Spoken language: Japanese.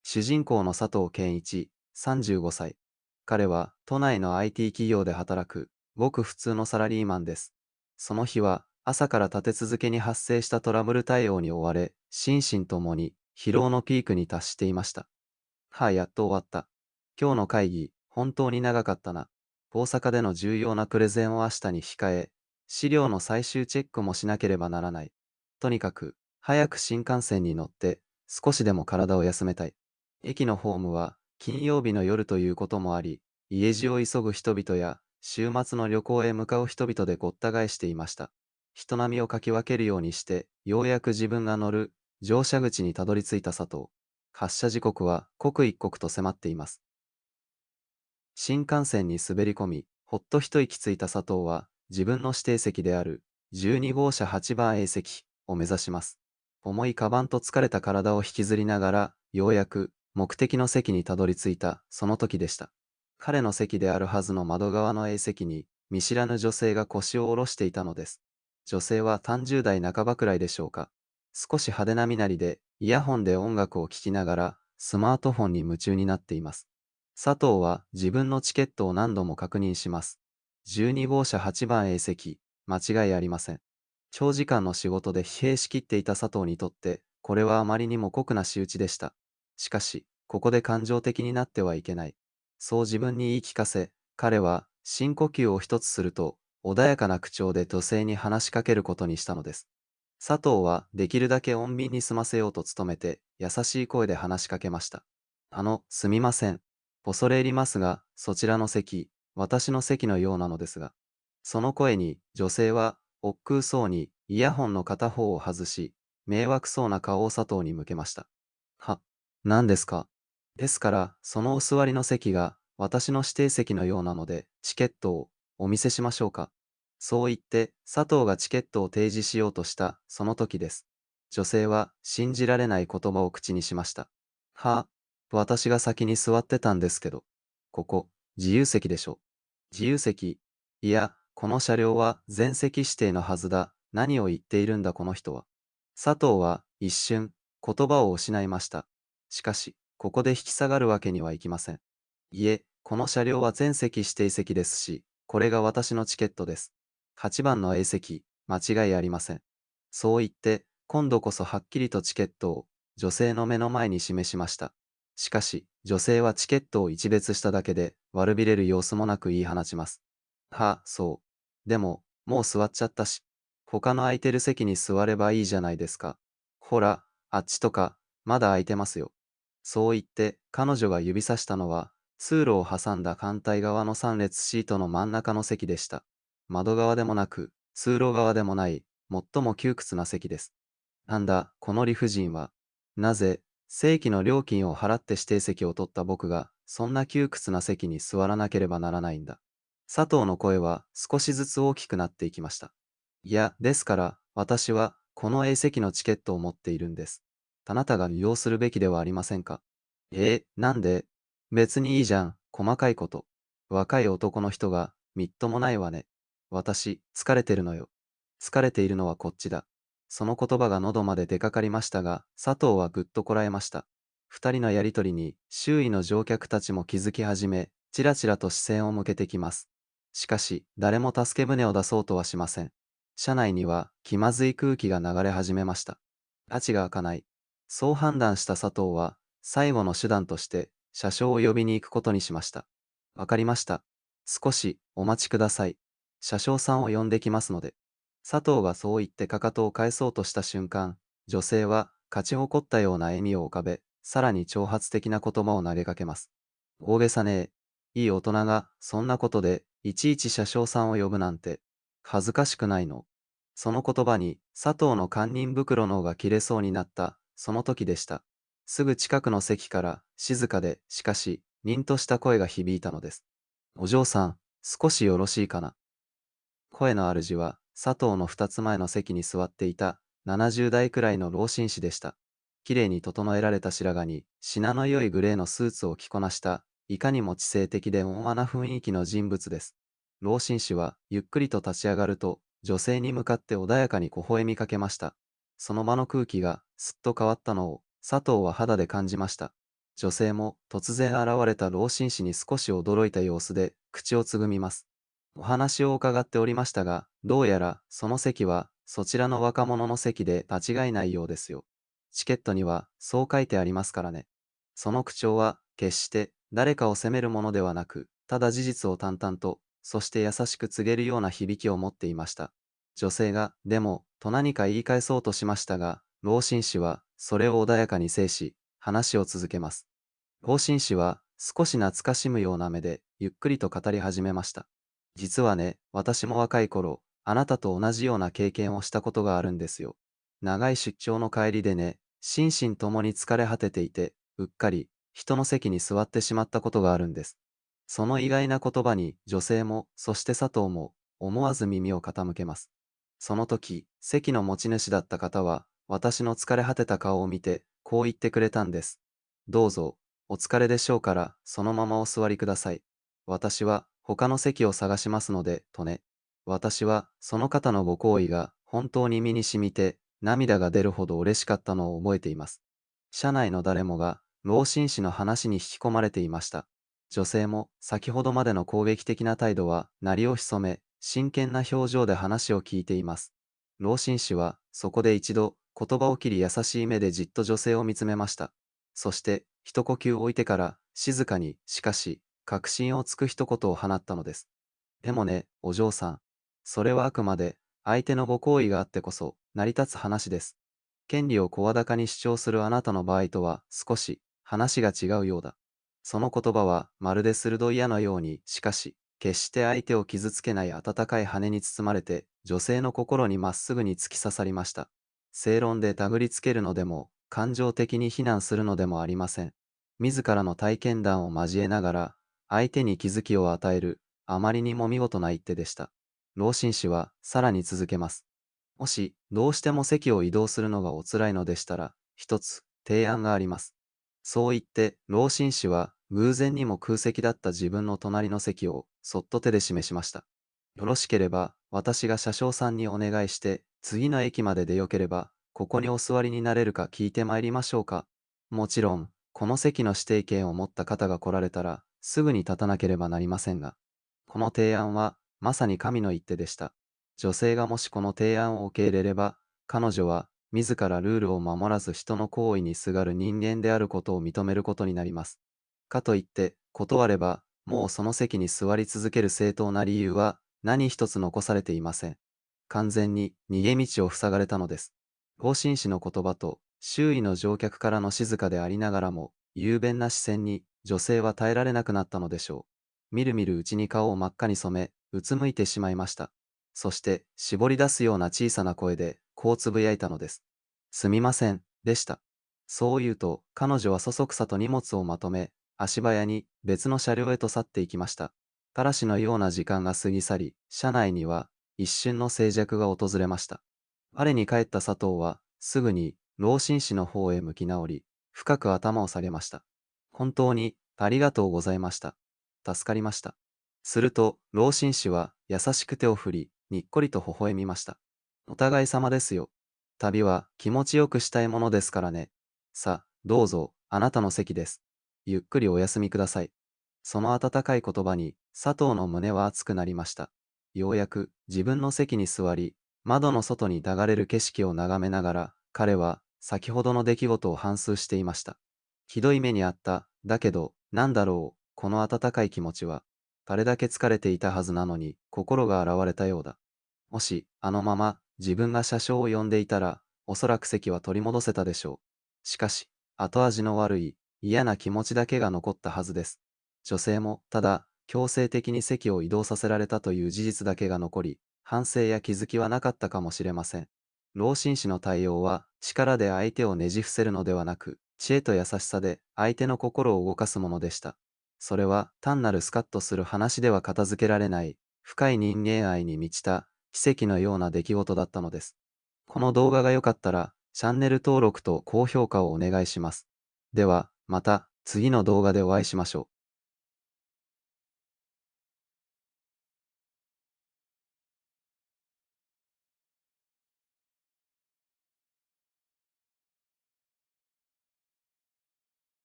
主人公の佐藤健一、35歳。彼は都内の IT 企業で働く、ごく普通のサラリーマンです。その日は朝から立て続けに発生したトラブル対応に追われ、心身ともに疲労のピークに達していました。はあ、やっと終わった。今日の会議、本当に長かったな。大阪での重要なプレゼンを明日に控え、資料の最終チェックもしなければならない。とにかく、早く新幹線に乗って、少しでも体を休めたい。駅のホームは、金曜日の夜ということもあり、家路を急ぐ人々や、週末の旅行へ向かう人々でごった返していました。人波をかき分けるようにして、ようやく自分が乗る乗車口にたどり着いた佐藤。発車時刻は刻一刻と迫っています。新幹線に滑り込み、ほっと一息ついた佐藤は、自分の指定席である12号車8番 A 席を目指します。重いカバンと疲れた体を引きずりながら、ようやく目的の席にたどり着いたその時でした。彼の席であるはずの窓側の A 席に、見知らぬ女性が腰を下ろしていたのです。女性は30代半ばくらいでしょうか。少し派手な身なりで、イヤホンで音楽を聴きながら、スマートフォンに夢中になっています。佐藤は自分のチケットを何度も確認します。12号車8番 A 席、間違いありません。長時間の仕事で疲弊しきっていた佐藤にとって、これはあまりにも酷な仕打ちでした。しかし、ここで感情的になってはいけない。そう自分に言い聞かせ、彼は深呼吸を一つすると、穏やかな口調で女性に話しかけることにしたのです。佐藤はできるだけ穏便に済ませようと努めて、優しい声で話しかけました。すみません。恐れ入りますが、そちらの席、私の席のようなのですが。その声に、女性は、億劫そうに、イヤホンの片方を外し、迷惑そうな顔を佐藤に向けました。は、何ですか。ですから、そのお座りの席が、私の指定席のようなので、チケットを、お見せしましょうか。そう言って、佐藤がチケットを提示しようとした、その時です。女性は、信じられない言葉を口にしました。は私が先に座ってたんですけど。ここ、自由席でしょ。自由席。いや、この車両は全席指定のはずだ。何を言っているんだこの人は。佐藤は一瞬、言葉を失いました。しかし、ここで引き下がるわけにはいきません。いえ、この車両は全席指定席ですし、これが私のチケットです。8番の A 席、間違いありません。そう言って、今度こそはっきりとチケットを女性の目の前に示しました。しかし、女性はチケットを一別しただけで、悪びれる様子もなく言い放ちます。そう。でも、もう座っちゃったし、他の空いてる席に座ればいいじゃないですか。ほら、あっちとか、まだ空いてますよ。そう言って、彼女が指さしたのは、通路を挟んだ反対側の3列シートの真ん中の席でした。窓側でもなく、通路側でもない、最も窮屈な席です。なんだ、この理不尽は。なぜ、正規の料金を払って指定席を取った僕が、そんな窮屈な席に座らなければならないんだ。佐藤の声は少しずつ大きくなっていきました。いや、ですから、私は、この A 席のチケットを持っているんです。あなたが利用するべきではありませんか。なんで。別にいいじゃん、細かいこと。若い男の人が、みっともないわね。私、疲れてるのよ。疲れているのはこっちだ。その言葉が喉まで出かかりましたが、佐藤はぐっとこらえました。二人のやりとりに、周囲の乗客たちも気づき始め、ちらちらと視線を向けてきます。しかし、誰も助け舟を出そうとはしません。車内には気まずい空気が流れ始めました。拉致が開かない。そう判断した佐藤は、最後の手段として、車掌を呼びに行くことにしました。わかりました。少し、お待ちください。車掌さんを呼んできますので。佐藤がそう言ってかかとを返そうとした瞬間、女性は、勝ち誇ったような笑みを浮かべ、さらに挑発的な言葉を投げかけます。大げさねえ。いい大人が、そんなことで、いちいち車掌さんを呼ぶなんて、恥ずかしくないの。その言葉に、佐藤の堪忍袋の緒が切れそうになった、その時でした。すぐ近くの席から、静かで、しかし、凛とした声が響いたのです。お嬢さん、少しよろしいかな。声の主は、佐藤の二つ前の席に座っていた、70代くらいの老紳士でした。綺麗に整えられた白髪に、品の良いグレーのスーツを着こなした、いかにも知性的で温和な雰囲気の人物です。老紳士は、ゆっくりと立ち上がると、女性に向かって穏やかに微笑みかけました。その場の空気が、すっと変わったのを、佐藤は肌で感じました。女性も突然現れた老紳士に少し驚いた様子で口をつぐみます。お話を伺っておりましたが、どうやらその席はそちらの若者の席で間違いないようですよ。チケットにはそう書いてありますからね。その口調は決して誰かを責めるものではなく、ただ事実を淡々と、そして優しく告げるような響きを持っていました。女性が、でも、と何か言い返そうとしましたが、老紳士はそれを穏やかに制し、話を続けます。老紳士は少し懐かしむような目でゆっくりと語り始めました。実はね、私も若い頃、あなたと同じような経験をしたことがあるんですよ。長い出張の帰りでね、心身ともに疲れ果てていて、うっかり人の席に座ってしまったことがあるんです。その意外な言葉に女性も、そして佐藤も思わず耳を傾けます。その時、席の持ち主だった方は、私の疲れ果てた顔を見て、こう言ってくれたんです。どうぞ、お疲れでしょうから、そのままお座りください。私は、他の席を探しますので、とね。私は、その方のご好意が、本当に身に染みて、涙が出るほど嬉しかったのを覚えています。社内の誰もが、老紳士の話に引き込まれていました。女性も、先ほどまでの攻撃的な態度は、鳴りを潜め、真剣な表情で話を聞いています。老紳士は、そこで一度、言葉を切り優しい目でじっと女性を見つめました。そして、一呼吸置いてから、静かに、しかし、確信をつく一言を放ったのです。でもね、お嬢さん。それはあくまで、相手のご好意があってこそ、成り立つ話です。権利を声高に主張するあなたの場合とは、少し、話が違うようだ。その言葉は、まるで鋭い矢のように、しかし、決して相手を傷つけない温かい羽に包まれて、女性の心にまっすぐに突き刺さりました。正論で手繰りつけるのでも、感情的に非難するのでもありません。自らの体験談を交えながら、相手に気づきを与える、あまりにも見事な一手でした。老紳士は、さらに続けます。もし、どうしても席を移動するのがお辛いのでしたら、一つ、提案があります。そう言って、老紳士は、偶然にも空席だった自分の隣の席を、そっと手で示しました。よろしければ、私が車掌さんにお願いして、次の駅まででよければ、ここにお座りになれるか聞いて参りましょうか。もちろん、この席の指定権を持った方が来られたら、すぐに立たなければなりませんが、この提案は、まさに神の一手でした。女性がもしこの提案を受け入れれば、彼女は、自らルールを守らず人の行為にすがる人間であることを認めることになります。かといって、断れば、もうその席に座り続ける正当な理由は、何一つ残されていません。完全に逃げ道を塞がれたのです。方針師の言葉と、周囲の乗客からの静かでありながらも、雄弁な視線に、女性は耐えられなくなったのでしょう。みるみるうちに顔を真っ赤に染め、うつむいてしまいました。そして、絞り出すような小さな声で、こうつぶやいたのです。すみません、でした。そう言うと、彼女はそそくさと荷物をまとめ、足早に別の車両へと去っていきました。嵐のような時間が過ぎ去り、車内には一瞬の静寂が訪れました。我に返った佐藤は、すぐに老紳士の方へ向き直り、深く頭を下げました。本当に、ありがとうございました。助かりました。すると、老紳士は優しく手を振り、にっこりと微笑みました。お互い様ですよ。旅は気持ちよくしたいものですからね。さあ、どうぞ、あなたの席です。ゆっくりお休みください。その温かい言葉に、佐藤の胸は熱くなりました。ようやく自分の席に座り、窓の外に流れる景色を眺めながら、彼は先ほどの出来事を反芻していました。ひどい目にあった。だけど、なんだろう、この温かい気持ちは。あれだけ疲れていたはずなのに、心が洗われたようだ。もし、あのまま、自分が車掌を呼んでいたら、おそらく席は取り戻せたでしょう。しかし、後味の悪い、嫌な気持ちだけが残ったはずです。女性も、ただ、強制的に席を移動させられたという事実だけが残り、反省や気づきはなかったかもしれません。老紳士の対応は、力で相手をねじ伏せるのではなく、知恵と優しさで相手の心を動かすものでした。それは単なるスカッとする話では片付けられない、深い人間愛に満ちた奇跡のような出来事だったのです。この動画が良かったら、チャンネル登録と高評価をお願いします。では、また次の動画でお会いしましょう。